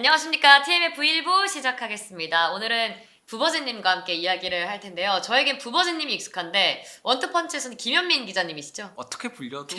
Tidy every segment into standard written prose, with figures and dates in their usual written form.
안녕하십니까. TMF 1부 시작하겠습니다. 오늘은 부버즈님과 함께 이야기를 할 텐데요. 저에겐 부버즈님이 익숙한데 원투펀치에서는 김현민 기자님이시죠? 어떻게 불려도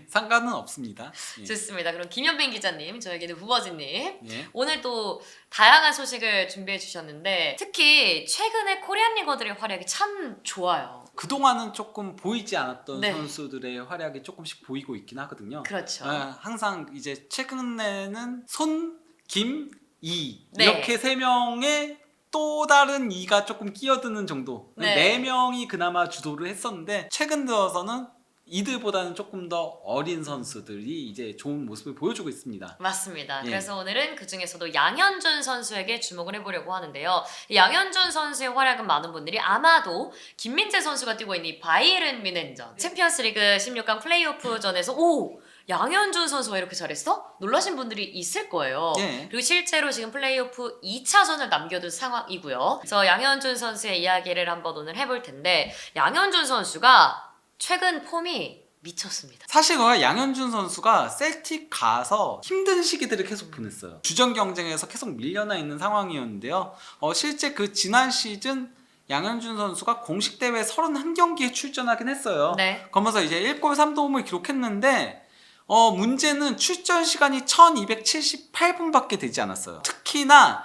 상관은 없습니다. 좋습니다. 그럼 김현민 기자님, 저에게는 부버즈님. 예. 오늘 또 다양한 소식을 준비해 주셨는데 특히 최근에 코리안 리거들의 활약이 참 좋아요. 그동안은 조금 보이지 않았던 네. 선수들의 활약이 조금씩 보이고 있긴 하거든요. 그렇죠. 항상 이제 최근에는 손, 김, 이 네. 이렇게 세 명의 또 다른 이가 조금 끼어드는 정도. 네 명이 그나마 주도를 했었는데 최근 들어서는 이들보다는 조금 더 어린 선수들이 이제 좋은 모습을 보여주고 있습니다. 맞습니다. 예. 그래서 오늘은 그 중에서도 양현준 선수에게 주목을 해보려고 하는데요. 양현준 선수의 활약은 많은 분들이 아마도 김민재 선수가 뛰고 있는 이 바이에른 뮌헨전 챔피언스리그 16강 플레이오프전에서 오! 양현준 선수가 이렇게 잘했어? 놀라신 분들이 있을 거예요. 예. 그리고 실제로 지금 플레이오프 2차전을 남겨둔 상황이고요. 그래서 양현준 선수의 이야기를 한번 오늘 해볼 텐데 양현준 선수가 최근 폼이 미쳤습니다. 사실 양현준 선수가 셀틱 가서 힘든 시기들을 계속 보냈어요. 주전 경쟁에서 계속 밀려나 있는 상황이었는데요. 실제 그 지난 시즌 양현준 선수가 공식 대회 31경기에 출전하긴 했어요. 네. 그러면서 이제 1골 3도움을 기록했는데 문제는 출전 시간이 1278분밖에 되지 않았어요. 특히나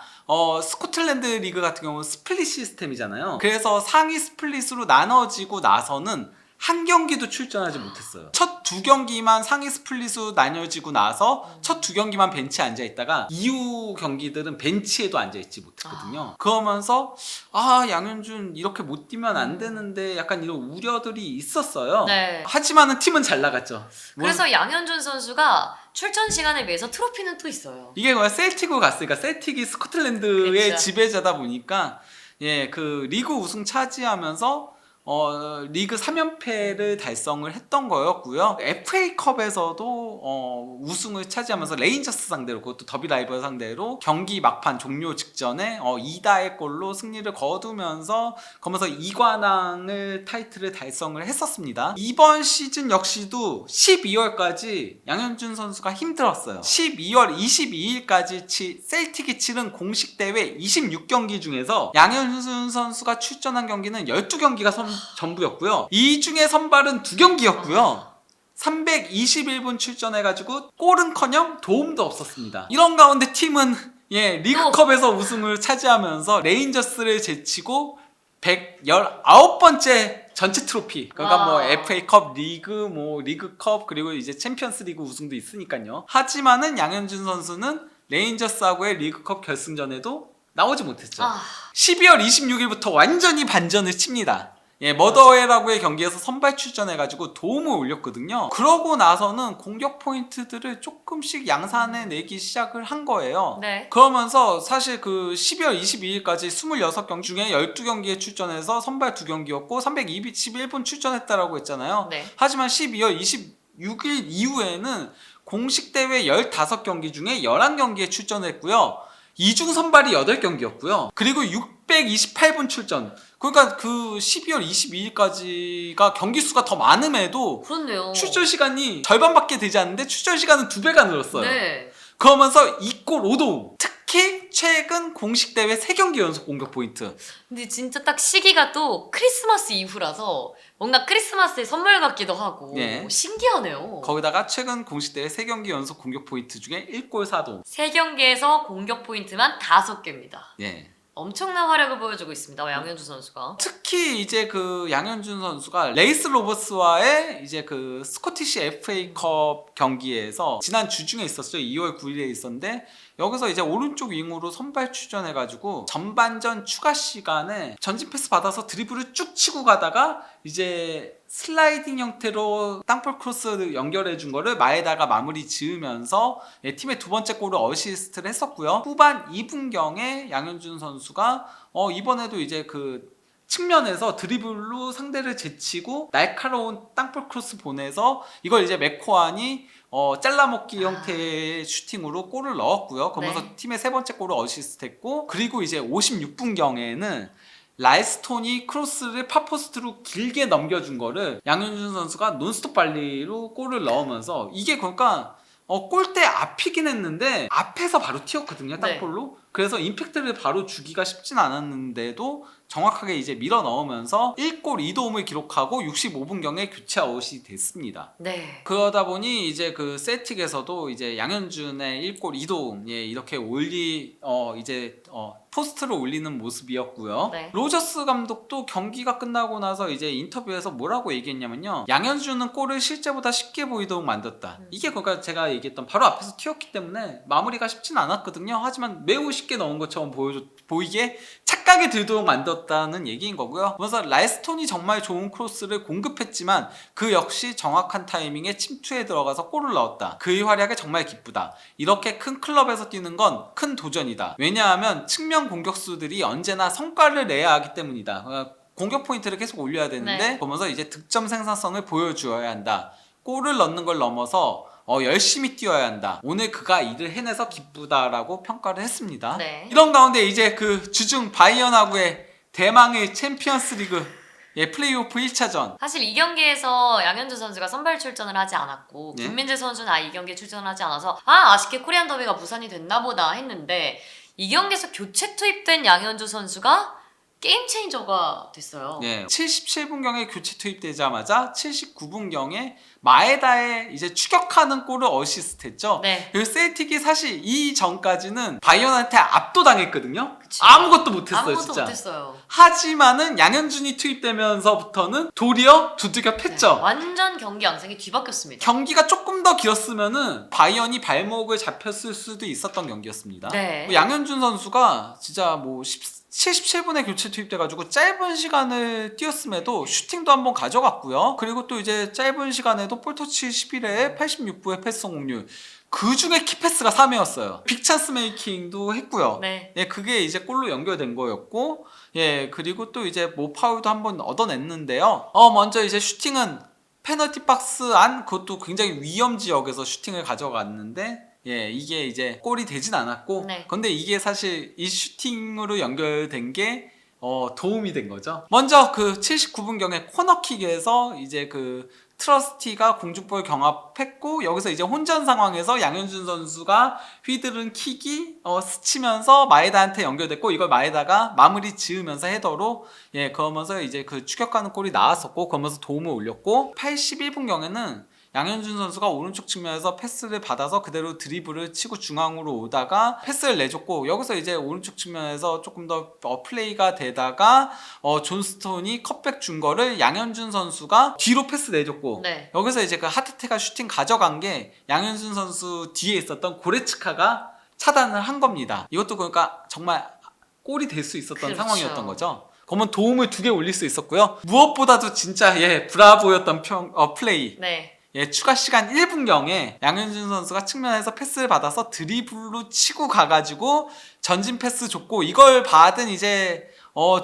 스코틀랜드 리그 같은 경우는 스플릿 시스템이잖아요. 그래서 상위 스플릿으로 나눠지고 나서는 한 경기도 출전하지 못했어요. 첫 두 경기만 상위 스플릿으로 나뉘어지고 나서 첫 두 경기만 벤치에 앉아있다가 이후 경기들은 벤치에도 앉아있지 못했거든요. 그러면서 양현준 이렇게 못 뛰면 안 되는데 약간 이런 우려들이 있었어요. 네. 하지만은 팀은 잘 나갔죠. 그래서 양현준 선수가 출전 시간에 비해서 트로피는 또 있어요. 이게 셀틱으로 갔으니까 셀틱이 스코틀랜드의 그쵸. 지배자다 보니까 그 리그 우승 차지하면서 리그 3연패를 달성을 했던 거였고요. FA컵에서도 우승을 차지하면서 레인저스 상대로, 그것도 더비 라이벌 상대로 경기 막판 종료 직전에 2다의 골로 승리를 거두면서 그러면서 2관왕을 타이틀을 달성을 했었습니다. 이번 시즌 역시도 12월까지 양현준 선수가 힘들었어요. 12월 22일까지 셀틱이 치른 공식 대회 26경기 중에서 양현준 선수가 출전한 경기는 12경기가 전부였고요. 이 중에 선발은 2경기였고요. 321분 출전해가지고 골은커녕 도움도 없었습니다. 이런 가운데 팀은 리그컵에서 우승을 차지하면서 레인저스를 제치고 119번째 전체 트로피, 그러니까 FA컵, 리그컵, 그리고 이제 챔피언스리그 우승도 있으니까요. 하지만은 양현준 선수는 레인저스하고의 리그컵 결승전에도 나오지 못했죠. 12월 26일부터 완전히 반전을 칩니다. 머더웨라고의 경기에서 선발 출전해가지고 도움을 올렸거든요. 그러고 나서는 공격 포인트들을 조금씩 양산해내기 시작을 한 거예요. 네. 그러면서 사실 그 12월 22일까지 26경기 중에 12경기에 출전해서 선발 2경기였고 321분 출전했다라고 했잖아요. 네. 하지만 12월 26일 이후에는 공식 대회 15경기 중에 11경기에 출전했고요. 이중 선발이 8경기였고요. 그리고 628분 출전. 그러니까 그 12월 22일까지가 경기 수가 더 많음에도 그렇네요. 출전 시간이 절반밖에 되지 않는데 출전 시간은 2배가 늘었어요. 네. 그러면서 2골 5도움. 특히 최근 공식 대회 3경기 연속 공격 포인트. 근데 진짜 딱 시기가 또 크리스마스 이후라서 뭔가 크리스마스의 선물 같기도 하고 신기하네요. 거기다가 최근 공식 대회 3경기 연속 공격 포인트 중에 1골 4도움. 3경기에서 공격 포인트만 5개입니다. 예. 엄청난 활약을 보여주고 있습니다. 양현준 선수가. 특히 이제 그 양현준 선수가 레이스 로버스와의 이제 그 스코티시 FA컵 경기에서 지난 주중에 있었어요. 2월 9일에 있었는데 여기서 이제 오른쪽 윙으로 선발 출전해가지고 전반전 추가 시간에 전진 패스 받아서 드리블을 쭉 치고 가다가 이제 슬라이딩 형태로 땅볼 크로스 연결해준 거를 마에다가 마무리 지으면서 팀의 2번째 골을 어시스트를 했었고요. 후반 2분경에 양현준 선수가 이번에도 이제 그 측면에서 드리블로 상대를 제치고 날카로운 땅볼 크로스 보내서 이걸 이제 맥코안이 잘라먹기 형태의 슈팅으로 골을 넣었고요. 그러면서 팀의 3번째 골을 어시스트했고, 그리고 이제 56분경에는 라이스톤이 크로스를 파포스트로 길게 넘겨준 거를 양현준 선수가 논스톱 발리로 골을 넣으면서 이게 그러니까 골대 앞이긴 했는데 앞에서 바로 튀었거든요. 네. 땅볼로. 그래서 임팩트를 바로 주기가 쉽진 않았는데도 정확하게 이제 밀어 넣으면서 1골 2도움을 기록하고 65분경에 교체 아웃이 됐습니다. 네. 그러다 보니 이제 그 셀틱에서도 이제 양현준의 1골 2도움 이렇게 포스트를 올리는 모습이었고요. 네. 로저스 감독도 경기가 끝나고 나서 이제 인터뷰에서 뭐라고 얘기했냐면요. 양현준은 골을 실제보다 쉽게 보이도록 만들었다. 이게 그러니까 제가 얘기했던 바로 앞에서 튀었기 때문에 마무리가 쉽진 않았거든요. 하지만 매우 쉽게 넣은 것처럼 보이게 착각이 들도록 만들었다는 얘기인 거고요. 그래서 라이스톤이 정말 좋은 크로스를 공급했지만 그 역시 정확한 타이밍에 침투에 들어가서 골을 넣었다. 그의 활약이 정말 기쁘다. 이렇게 큰 클럽에서 뛰는 건 큰 도전이다. 왜냐하면 측면 공격수들이 언제나 성과를 내야 하기 때문이다. 그러니까 공격 포인트를 계속 올려야 되는데 네. 보면서 이제 득점 생산성을 보여주어야 한다. 골을 넣는 걸 넘어서 열심히 뛰어야 한다. 오늘 그가 일을 해내서 기쁘다라고 평가를 했습니다. 네. 이런 가운데 이제 그 주중 바이언하고의 대망의 챔피언스리그 플레이오프 1차전. 사실 이 경기에서 양현준 선수가 선발 출전을 하지 않았고 네. 김민재 선수는 이 경기에 출전을 하지 않아서 아쉽게 코리안 더비가 무산이 됐나 보다 했는데 이 경기에서 교체 투입된 양현준 선수가 게임 체인저가 됐어요. 77분경에 교체 투입되자마자 79분경에 마에다의 이제 추격하는 골을 어시스트했죠. 네. 그리고 셀틱이 사실 이 전까지는 바이언한테 압도당했거든요. 그쵸. 아무것도 못했어요, 아무것도 진짜. 못했어요. 하지만은 양현준이 투입되면서부터는 도리어 두들겨 팼죠. 완전 경기 양상이 뒤바뀌었습니다. 경기가 조금 더 길었으면은 바이언이 발목을 잡혔을 수도 있었던 경기였습니다. 네. 양현준 선수가 진짜 77분에 교체 투입돼가지고 짧은 시간을 뛰었음에도 슈팅도 한번 가져갔고요. 그리고 또 이제 짧은 시간에도 볼터치 11회에 86부의 패스 성공률. 그 중에 키패스가 3회였어요. 빅찬스 메이킹도 했고요. 네. 그게 이제 골로 연결된 거였고, 그리고 또 이제 파울도 한번 얻어냈는데요. 먼저 이제 슈팅은 페널티 박스 안, 그것도 굉장히 위험 지역에서 슈팅을 가져갔는데, 이게 이제 골이 되진 않았고, 네. 근데 이게 사실 이 슈팅으로 연결된 게 도움이 된 거죠. 먼저 그 79분경에 코너킥에서 이제 그 트러스티가 공중볼 경합했고, 여기서 이제 혼전 상황에서 양현준 선수가 휘두른 킥이 스치면서 마에다한테 연결됐고, 이걸 마에다가 마무리 지으면서 헤더로 그러면서 이제 그 추격하는 골이 나왔었고, 그러면서 도움을 올렸고, 81분경에는 양현준 선수가 오른쪽 측면에서 패스를 받아서 그대로 드리블을 치고 중앙으로 오다가 패스를 내줬고, 여기서 이제 오른쪽 측면에서 조금 더 플레이가 되다가 존 스톤이 컵백 준 거를 양현준 선수가 뒤로 패스 내줬고, 네. 여기서 이제 그 하트테가 슈팅 가져간 게 양현준 선수 뒤에 있었던 고레츠카가 차단을 한 겁니다. 이것도 그러니까 정말 골이 될 수 있었던 그렇죠. 상황이었던 거죠. 그러면 도움을 2개 올릴 수 있었고요. 무엇보다도 진짜 브라보였던 플레이. 네. 추가 시간 1분경에 양현준 선수가 측면에서 패스를 받아서 드리블로 치고 가가지고 전진 패스 줬고, 이걸 받은 이제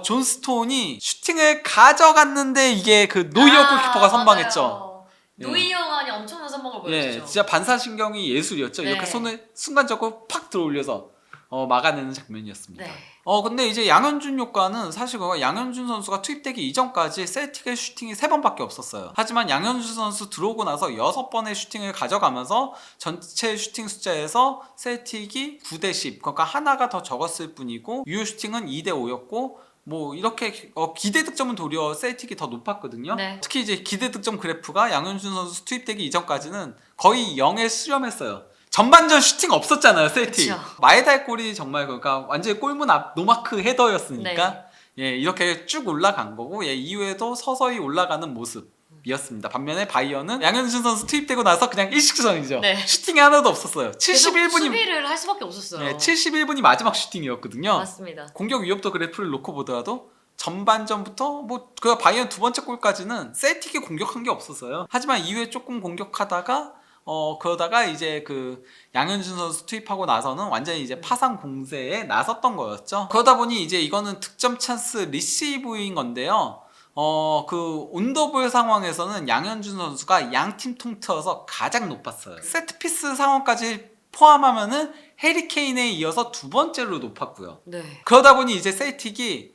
존 스톤이 슈팅을 가져갔는데 이게 그 노이어 골키퍼가 선방했죠. 맞아요. 노이어가 엄청난 선방을 보여주죠. 진짜 반사신경이 예술이었죠. 네. 이렇게 손을 순간적으로 팍 들어올려서 막아내는 장면이었습니다. 네. 근데 이제 양현준 효과는 사실 양현준 선수가 투입되기 이전까지 셀틱의 슈팅이 3번밖에 없었어요. 하지만 양현준 선수 들어오고 나서 6번의 슈팅을 가져가면서 전체 슈팅 숫자에서 셀틱이 9대10, 그러니까 하나가 더 적었을 뿐이고 유효 슈팅은 2대5였고, 이렇게 기대 득점은 도리어 셀틱이 더 높았거든요. 네. 특히 이제 기대 득점 그래프가 양현준 선수 투입되기 이전까지는 거의 0에 수렴했어요. 전반전 슈팅 없었잖아요, 셀틱. 그쵸. 마에다의 골이 정말 그러니까 완전히 골문 앞 노마크 헤더였으니까 네. 이렇게 쭉 올라간 거고, 이후에도 서서히 올라가는 모습이었습니다. 반면에 바이언은 양현준 선수 투입되고 나서 그냥 일식전이죠. 네. 슈팅이 하나도 없었어요. 계속 71분이 수비를 할 수밖에 없었어요. 71분이 마지막 슈팅이었거든요. 맞습니다. 공격 위협도 그래프를 놓고 보더라도 전반전부터 그 바이언 2번째 골까지는 셀틱이 공격한 게 없었어요. 하지만 이후에 조금 공격하다가 그러다가 이제 그 양현준 선수 투입하고 나서는 완전히 이제 파상 공세에 나섰던 거였죠. 그러다 보니 이제 이거는 득점 찬스 리시브인 건데요. 그 온더볼 상황에서는 양현준 선수가 양팀 통틀어서 가장 높았어요. 세트피스 상황까지 포함하면은 해리케인에 이어서 2번째로 높았고요. 네. 그러다 보니 이제 셀틱이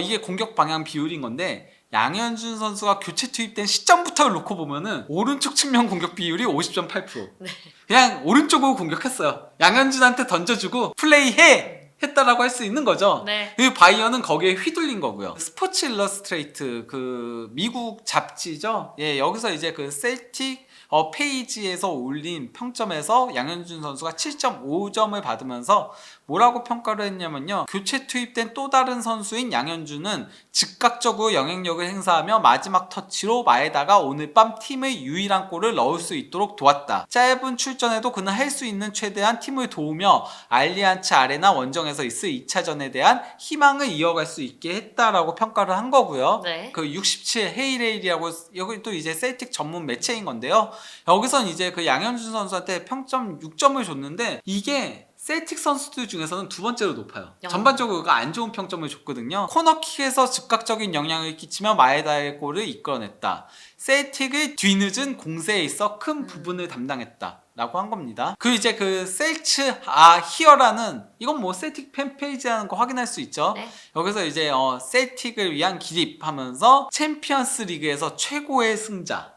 이게 공격 방향 비율인 건데, 양현준 선수가 교체 투입된 시점부터 놓고 보면은 오른쪽 측면 공격 비율이 50.8%. 네. 그냥 오른쪽으로 공격했어요. 양현준한테 던져주고 플레이해! 했다라고 할 수 있는 거죠. 네. 그 바이어는 거기에 휘둘린 거고요. 스포츠 일러스트레이트 그 미국 잡지죠. 예, 여기서 이제 그 셀틱 페이지에서 올린 평점에서 양현준 선수가 7.5점을 받으면서 뭐라고 평가를 했냐면요. 교체 투입된 또 다른 선수인 양현준은 즉각적으로 영향력을 행사하며 마지막 터치로 마에다가 오늘 밤 팀의 유일한 골을 넣을 수 있도록 도왔다. 짧은 출전에도 그는 할 수 있는 최대한 팀을 도우며 알리안츠 아레나 원정에서 있을 2차전에 대한 희망을 이어갈 수 있게 했다라고 평가를 한 거고요. 네. 그 67 헤이레일이라고 여기 또 이제 셀틱 전문 매체인 건데요. 여기선 이제 그 양현준 선수한테 평점 6점을 줬는데 이게 셀틱 선수들 중에서는 두 번째로 높아요. 전반적으로 안 좋은 평점을 줬거든요. 코너킥에서 즉각적인 영향을 끼치며 마에다의 골을 이끌어냈다. 셀틱의 뒤늦은 공세에 있어 큰 부분을 담당했다. 라고 한 겁니다. 그리고 이제 그 셀츠 히어라는 이건 뭐 셀틱 팬페이지 하는 거 확인할 수 있죠. 네. 여기서 이제 셀틱을 위한 기립하면서 챔피언스 리그에서 최고의 승자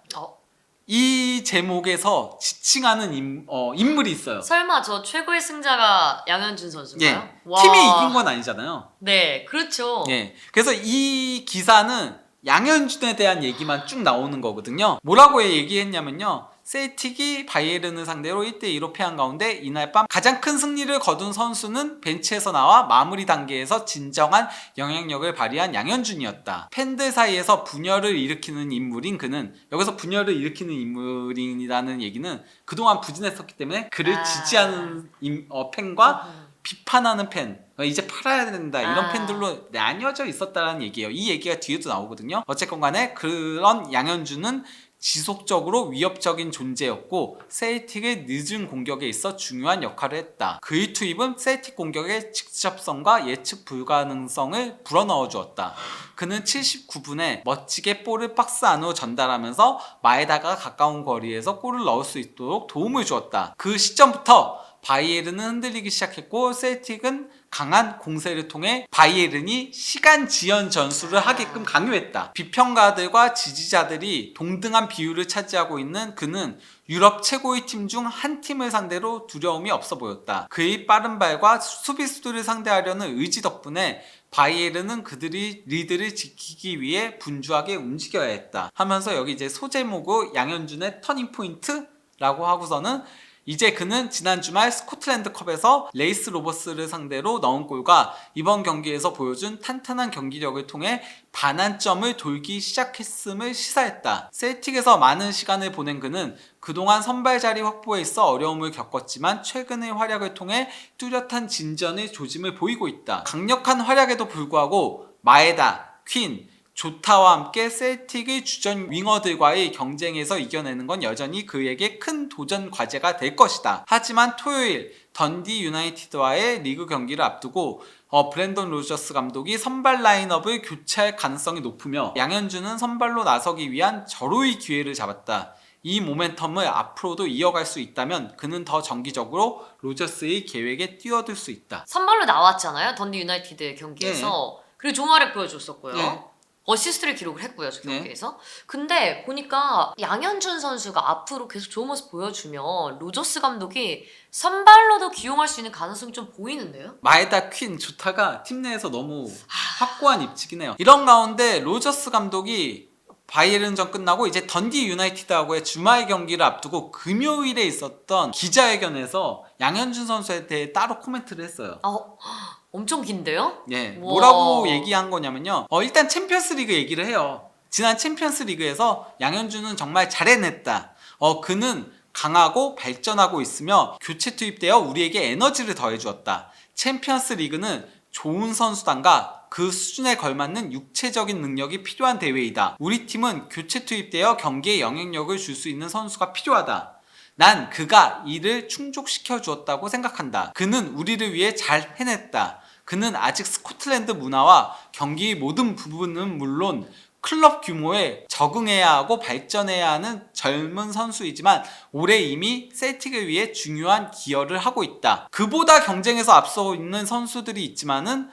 이 제목에서 지칭하는 인물이 있어요. 설마 저 최고의 승자가 양현준 선수인가요? 예. 와. 팀이 이긴 건 아니잖아요. 네, 그렇죠. 예. 그래서 이 기사는 양현준에 대한 얘기만 쭉 나오는 거거든요. 뭐라고 얘기했냐면요. 셀틱이 바이에른을 상대로 1대2로 패한 가운데 이날 밤 가장 큰 승리를 거둔 선수는 벤치에서 나와 마무리 단계에서 진정한 영향력을 발휘한 양현준이었다. 팬들 사이에서 분열을 일으키는 인물인 그는 여기서 분열을 일으키는 인물이라는 얘기는 그동안 부진했었기 때문에 그를 지지하는 팬과 비판하는 팬 이제 팔아야 된다 이런 팬들로 나뉘어져 있었다는 얘기예요. 이 얘기가 뒤에도 나오거든요. 어쨌건 간에 그런 양현준은 지속적으로 위협적인 존재였고 셀틱의 늦은 공격에 있어 중요한 역할을 했다. 그의 투입은 셀틱 공격의 직접성과 예측 불가능성을 불어넣어 주었다. 그는 79분에 멋지게 볼을 박스 안으로 전달하면서 마에다가 가까운 거리에서 골을 넣을 수 있도록 도움을 주었다. 그 시점부터 바이에른은 흔들리기 시작했고 셀틱은 강한 공세를 통해 바이에른이 시간 지연 전술을 하게끔 강요했다. 비평가들과 지지자들이 동등한 비율을 차지하고 있는 그는 유럽 최고의 팀 중 한 팀을 상대로 두려움이 없어 보였다. 그의 빠른 발과 수비수들을 상대하려는 의지 덕분에 바이에른은 그들이 리드를 지키기 위해 분주하게 움직여야 했다. 하면서 여기 이제 소제목으로 양현준의 터닝 포인트라고 하고서는 이제 그는 지난 주말 스코틀랜드컵에서 레이스 로버스를 상대로 넣은 골과 이번 경기에서 보여준 탄탄한 경기력을 통해 반환점을 돌기 시작했음을 시사했다. 셀틱에서 많은 시간을 보낸 그는 그동안 선발 자리 확보에 있어 어려움을 겪었지만 최근의 활약을 통해 뚜렷한 진전의 조짐을 보이고 있다. 강력한 활약에도 불구하고 마에다, 퀸, 조타와 함께 셀틱의 주전 윙어들과의 경쟁에서 이겨내는 건 여전히 그에게 큰 도전 과제가 될 것이다. 하지만 토요일 던디 유나이티드와의 리그 경기를 앞두고 브랜던 로저스 감독이 선발 라인업을 교체할 가능성이 높으며 양현준은 선발로 나서기 위한 절호의 기회를 잡았다. 이 모멘텀을 앞으로도 이어갈 수 있다면 그는 더 정기적으로 로저스의 계획에 뛰어들 수 있다. 선발로 나왔잖아요. 던디 유나이티드 경기에서. 그리고 좋은 활약 보여줬었고요. 네. 어시스트를 기록을 했고요, 저 경기에서. 근데 보니까 양현준 선수가 앞으로 계속 좋은 모습 보여주면 로저스 감독이 선발로도 기용할 수 있는 가능성이 좀 보이는데요? 마에다, 퀸, 조타가 팀 내에서 너무 확고한 입지긴 해요. 이런 가운데 로저스 감독이 바이에른전 끝나고 이제 던디 유나이티드하고의 주말 경기를 앞두고 금요일에 있었던 기자회견에서 양현준 선수에 대해 따로 코멘트를 했어요. 엄청 긴데요? 예, 우와. 뭐라고 얘기한 거냐면요. 일단 챔피언스 리그 얘기를 해요. 지난 챔피언스 리그에서 양현준은 정말 잘 해냈다. 그는 강하고 발전하고 있으며 교체 투입되어 우리에게 에너지를 더해주었다. 챔피언스 리그는 좋은 선수단과 그 수준에 걸맞는 육체적인 능력이 필요한 대회이다. 우리 팀은 교체 투입되어 경기에 영향력을 줄 수 있는 선수가 필요하다. 난 그가 이를 충족시켜 주었다고 생각한다. 그는 우리를 위해 잘 해냈다. 그는 아직 스코틀랜드 문화와 경기의 모든 부분은 물론 클럽 규모에 적응해야 하고 발전해야 하는 젊은 선수이지만 올해 이미 셀틱을 위해 중요한 기여를 하고 있다. 그보다 경쟁에서 앞서 있는 선수들이 있지만은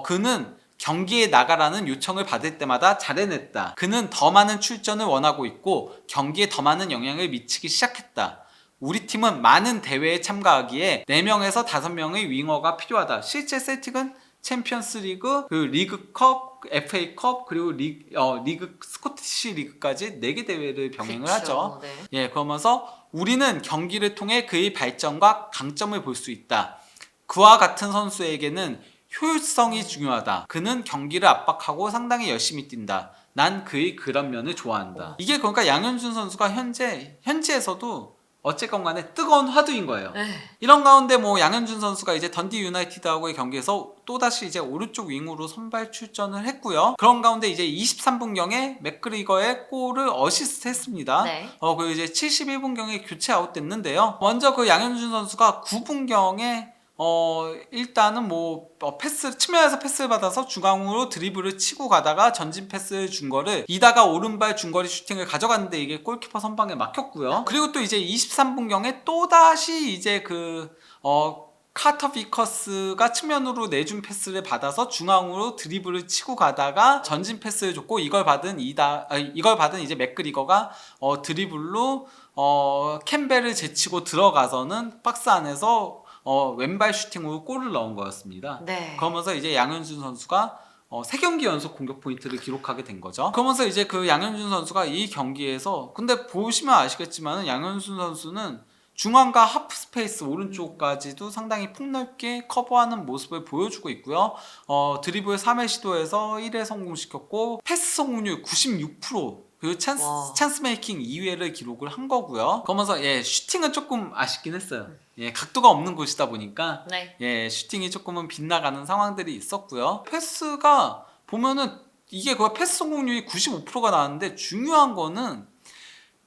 그는 경기에 나가라는 요청을 받을 때마다 잘 해냈다. 그는 더 많은 출전을 원하고 있고 경기에 더 많은 영향을 미치기 시작했다. 우리 팀은 많은 대회에 참가하기에 4명에서 5명의 윙어가 필요하다. 실제 셀틱은 챔피언스 리그, 그 리그컵, FA컵, 그리고 리그 스코티시 리그까지 4개 대회를 병행을 하죠. 네. 예, 그러면서 우리는 경기를 통해 그의 발전과 강점을 볼 수 있다. 그와 같은 선수에게는 효율성이 중요하다. 그는 경기를 압박하고 상당히 열심히 뛴다. 난 그의 그런 면을 좋아한다. 이게 그러니까 양현준 선수가 현지에서도 어쨌건 간에 뜨거운 화두인 거예요. 네. 이런 가운데 뭐 양현준 선수가 이제 던디 유나이티드하고의 경기에서 또다시 이제 오른쪽 윙으로 선발 출전을 했고요. 그런 가운데 이제 23분경에 맥그리거의 골을 어시스트 했습니다. 네. 그리고 이제 71분경에 교체 아웃됐는데요. 먼저 그 양현준 선수가 9분경에 일단은 패스, 측면에서 패스를 받아서 중앙으로 드리블을 치고 가다가 전진 패스를 준 거를 이다가 오른발 중거리 슈팅을 가져갔는데 이게 골키퍼 선방에 막혔고요. 그리고 또 이제 23분경에 또다시 이제 카터 비커스가 측면으로 내준 패스를 받아서 중앙으로 드리블을 치고 가다가 전진 패스를 줬고 이걸 받은 이제 맥그리거가 드리블로 캠벨을 제치고 들어가서는 박스 안에서 왼발 슈팅으로 골을 넣은 거였습니다. 네. 그러면서 이제 양현준 선수가 3경기 연속 공격 포인트를 기록하게 된 거죠. 그러면서 이제 그 양현준 선수가 이 경기에서 근데 보시면 아시겠지만 양현준 선수는 중앙과 하프 스페이스 오른쪽까지도 상당히 폭넓게 커버하는 모습을 보여주고 있고요. 드리블 3회 시도에서 1회 성공시켰고 패스 성공률 96%, 그리고 찬스 메이킹 2회를 기록을 한 거고요. 그러면서 슈팅은 조금 아쉽긴 했어요. 각도가 없는 곳이다 보니까 네. 슈팅이 조금은 빗나가는 상황들이 있었고요. 패스가 보면은 이게 거의 패스 성공률이 95%가 나왔는데 중요한 거는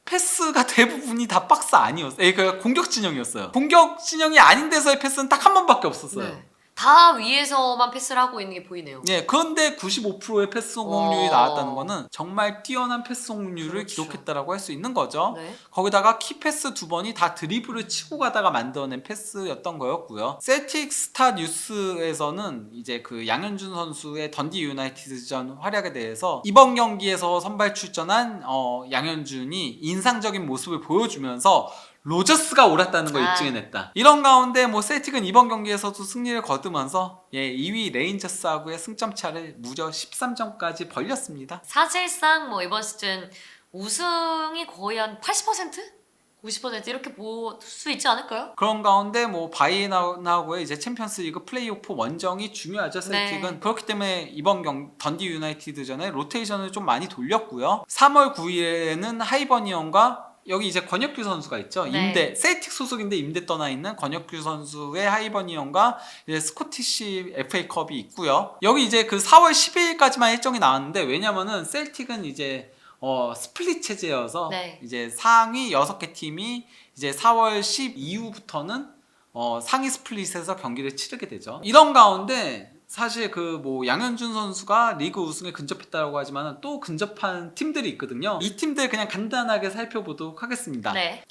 패스가 대부분이 다 박스 아니었어요. 그러니까 공격 진영이었어요. 공격 진영이 아닌 데서의 패스는 딱 한 번밖에 없었어요. 네. 다 위에서만 패스를 하고 있는 게 보이네요. 그런데 95%의 패스 성공률이 나왔다는 거는 정말 뛰어난 패스 성공률을 그렇죠. 기록했다라고 할 수 있는 거죠. 네. 거기다가 키 패스 2번이 다 드리블을 치고 가다가 만들어낸 패스였던 거였고요. 셀틱 스타 뉴스에서는 이제 그 양현준 선수의 던디 유나이티드전 활약에 대해서 이번 경기에서 선발 출전한 양현준이 인상적인 모습을 보여주면서 로저스가 옳았다는 걸 입증해냈다. 이런 가운데 셀틱은 이번 경기에서도 승리를 거두면서 2위 레인저스하고의 승점 차를 무려 13점까지 벌렸습니다. 사실상 이번 시즌 우승이 거의 한 80%? 90% 이렇게 볼 수 있지 않을까요? 그런 가운데 바이에른하고의 이제 챔피언스리그 플레이오프 원정이 중요하죠. 셀틱은. 네. 그렇기 때문에 이번 던디 유나이티드전에 로테이션을 좀 많이 돌렸고요. 3월 9일에는 하이버니언과 여기 이제 권혁규 선수가 있죠. 네. 셀틱 소속인데 임대 떠나 있는 권혁규 선수의 하이버니언과 이제 스코티시 FA컵이 있고요. 여기 이제 그 4월 12일까지만 일정이 나왔는데 왜냐면은 셀틱은 이제 스플릿 체제여서 이제 상위 6개 팀이 이제 4월 10 이후부터는 상위 스플릿에서 경기를 치르게 되죠. 이런 가운데 사실 양현준 선수가 리그 우승에 근접했다고 하지만 또 근접한 팀들이 있거든요. 이 팀들 그냥 간단하게 살펴보도록 하겠습니다. 네.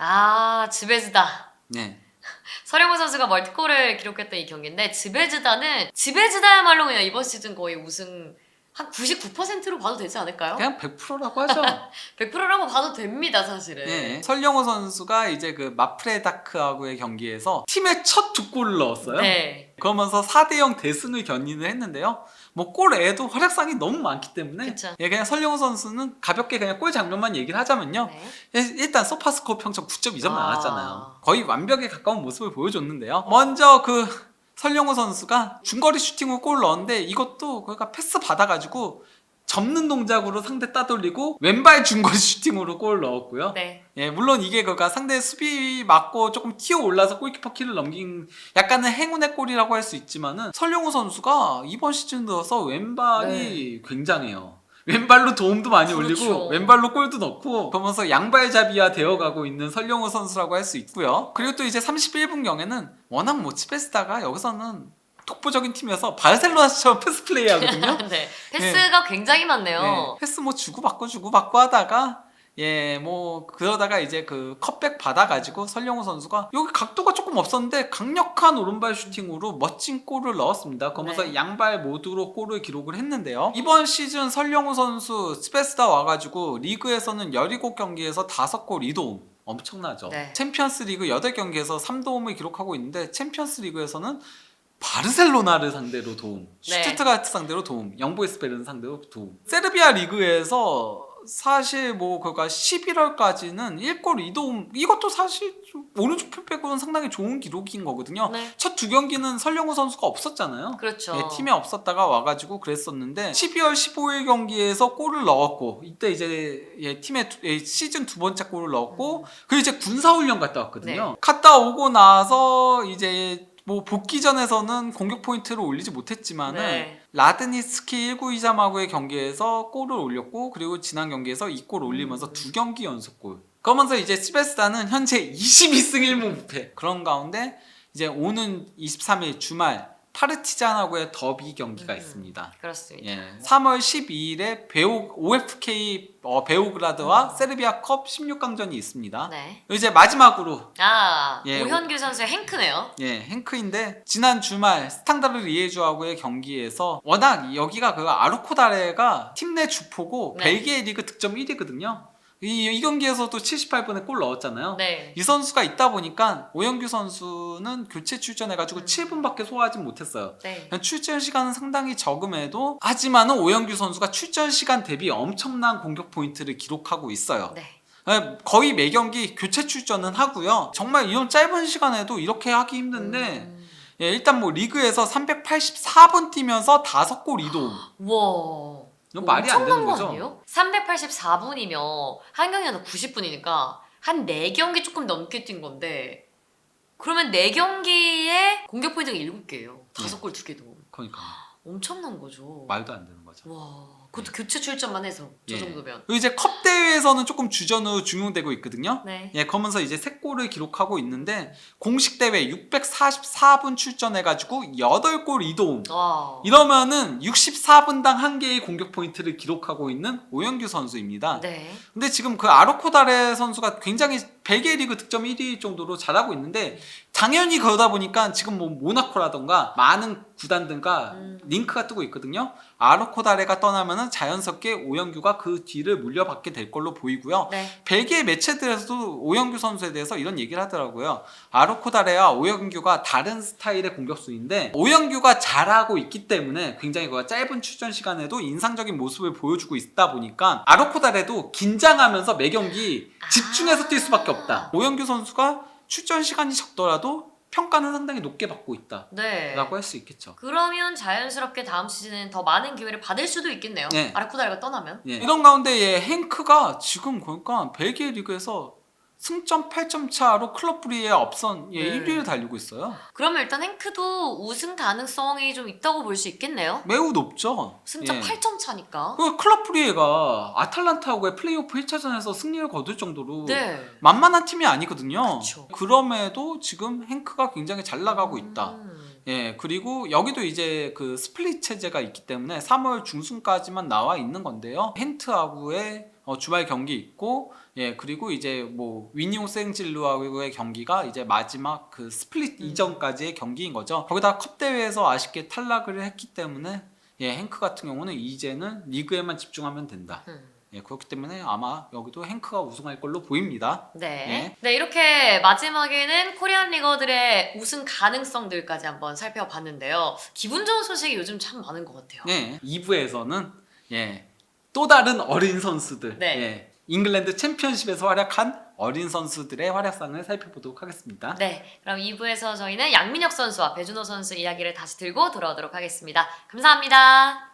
즈베즈다. 네. 서령호 선수가 멀티골을 기록했던 이 경기인데 지베즈다야말로 그냥 이번 시즌 거의 우승 한 99%로 봐도 되지 않을까요? 그냥 100%라고 하죠. 100%라고 봐도 됩니다, 사실은. 네. 설령호 선수가 이제 그 마프레다크하고의 경기에서 팀의 첫 2골을 넣었어요. 네. 그러면서 4대0 대승을 견인을 했는데요. 골 외에도 활약상이 너무 많기 때문에 그냥 설령호 선수는 가볍게 그냥 골 장면만 얘기를 하자면요. 일단 소파스코어 평점 9.2점 나왔잖아요. 거의 완벽에 가까운 모습을 보여줬는데요. 먼저 설령호 선수가 중거리 슈팅으로 골 넣었는데 이것도 그러니까 패스 받아가지고 접는 동작으로 상대 따돌리고 왼발 중거리 슈팅으로 골 넣었고요. 네. 물론 이게 그러니까 상대 수비 맞고 조금 튀어 올라서 골키퍼 키를 넘긴 약간은 행운의 골이라고 할 수 있지만은 설령호 선수가 이번 시즌 들어서 왼발이 굉장해요. 왼발로 도움도 많이 올리고 왼발로 골도 넣고 그러면서 양발잡이화 되어가고 있는 설령호 선수라고 할 수 있고요. 그리고 또 이제 31분경에는 워낙 치베스다가 여기서는 독보적인 팀이어서 바르셀로나처럼 패스 플레이 하거든요. 네. 패스가 굉장히 많네요. 패스 주고받고 하다가 예, 뭐 그러다가 이제 그 컵백 받아가지고 설영우 선수가 여기 각도가 조금 없었는데 강력한 오른발 슈팅으로 멋진 골을 넣었습니다. 그러면서 네. 양발 모두로 골을 기록을 했는데요. 이번 시즌 설영우 선수 스페스다 와가지고 리그에서는 17경기에서 5골 2도움. 엄청나죠. 네. 챔피언스 리그 8경기에서 3도움을 기록하고 있는데 챔피언스 리그에서는 바르셀로나를 상대로 도움, 네. 슈투트가르트 상대로 도움, 영보이스베른 상대로 도움. 세르비아 리그에서 사실 뭐 그가 11월까지는 1골 2도움 이것도 사실 좀 오른쪽 풀백으로는 상당히 좋은 기록인 거거든요. 네. 첫 2경기는 설영우 선수가 없었잖아요. 그렇죠. 예, 팀에 없었다가 와가지고 그랬었는데 12월 15일 경기에서 골을 넣었고 이때 이제 팀의 시즌 2번째 골을 넣었고 그리고 이제 군사훈련 갔다 왔거든요. 네. 갔다 오고 나서 이제 뭐 복귀전에서는 공격 포인트를 올리지 못했지만은 네. 라드니스키 1923하고의 경기에서 골을 올렸고 그리고 지난 경기에서 2골 올리면서 2경기 연속골. 그러면서 이제 스베스다는 현재 22승 1무 무패. 그런 가운데 이제 오는 23일 주말 파르티잔하고의 더비 경기가 있습니다. 그렇습니다. 예. 3월 12일에 OFK 베오그라드와 세르비아컵 16강전이 있습니다. 네. 이제 마지막으로 예, 오현규 선수의 행크네요. 예, 행크인데 지난 주말 스탕다르 리에주하고의 경기에서 워낙 여기가 그 아르코다레가 팀 내 주포고 네. 벨기에 리그 득점 1위거든요. 이 경기에서도 78분에 골 넣었잖아요. 네. 이 선수가 있다 보니까 오영규 선수는 교체 출전해가지고 7분밖에 소화하지 못했어요. 네. 출전 시간은 상당히 적음에도 하지만은 오영규 선수가 출전 시간 대비 엄청난 공격 포인트를 기록하고 있어요. 네. 거의 매 경기 교체 출전은 하고요. 정말 이런 짧은 시간에도 이렇게 하기 힘든데 예, 일단 뭐 리그에서 384분 뛰면서 5골 2도움. 와. 이건 말이 안 되는 엄청난 거 거죠. 아니에요? 384분이면 한 경기에서 90분이니까 한 4경기 조금 넘게 뛴 건데 그러면 4경기에 공격 포인트가 7개예요. 5골 2개도. 그러니까 엄청난 거죠. 말도 안 되는 거죠. 와. 그것도 교체 출전만 해서 저 예. 정도면. 그리고 이제 컵 대회에서는 조금 주전으로 중용되고 있거든요. 네. 예, 그러면서 이제 3골을 기록하고 있는데 공식 대회 644분 출전해가지고 8골 2도움. 와. 이러면은 64분당 1개의 공격 포인트를 기록하고 있는 오영규 선수입니다. 네. 근데 지금 그 아르코다레 선수가 굉장히 벨기에 리그 득점 1위 정도로 잘하고 있는데 당연히 그러다 보니까 지금 뭐 모나코라던가 많은 구단들과 링크가 뜨고 있거든요. 아르코다레가 떠나면은 자연스럽게 오영규가 그 뒤를 물려받게 될 걸로 보이고요. 네. 벨기에 매체들에서도 오영규 선수에 대해서 이런 얘기를 하더라고요. 아르코다레와 오영규가 다른 스타일의 공격수인데 오영규가 잘하고 있기 때문에 굉장히 그 짧은 출전 시간에도 인상적인 모습을 보여주고 있다 보니까 아르코다레도 긴장하면서 매 경기 집중해서 뛸 수밖에 없다. 오영규 선수가 출전 시간이 적더라도 평가는 상당히 높게 받고 있다. 네. 라고 할 수 있겠죠. 그러면 자연스럽게 다음 시즌은 더 많은 기회를 받을 수도 있겠네요. 네. 아르코다레가 떠나면. 예. 이런 가운데 행크가 지금 보니까 벨기에 리그에서 승점 8점 차로 클럽 브리에 앞선 네. 1위를 달리고 있어요. 그러면 일단 행크도 우승 가능성이 좀 있다고 볼 수 있겠네요. 매우 높죠. 승점 예. 8점 차니까. 그 클럽 브리에가 아탈란타하고의 플레이오프 1차전에서 승리를 거둘 정도로 네. 만만한 팀이 아니거든요. 그쵸. 그럼에도 지금 행크가 굉장히 잘 나가고 있다. 음. 예, 그리고 여기도 이제 그 스플릿 체제가 있기 때문에 3월 중순까지만 나와 있는 건데요. 헨트하고의 주말 경기 있고, 예, 그리고 이제 뭐 위니오 생질루하고의 경기가 이제 마지막 그 스플릿 이전까지의 경기인 거죠. 거기다 컵 대회에서 아쉽게 탈락을 했기 때문에 예, 행크 같은 경우는 이제는 리그에만 집중하면 된다. 예, 그렇기 때문에 아마 여기도 행크가 우승할 걸로 보입니다. 네. 네, 이렇게 마지막에는 코리안 리거들의 우승 가능성들까지 한번 살펴봤는데요. 기분 좋은 소식이 요즘 참 많은 것 같아요. 네, 2부에서는 예, 또 다른 어린 선수들, 네. 예, 잉글랜드 챔피언십에서 활약한 어린 선수들의 활약상을 살펴보도록 하겠습니다. 네, 그럼 2부에서 저희는 양민혁 선수와 배준호 선수 이야기를 다시 들고 돌아오도록 하겠습니다. 감사합니다.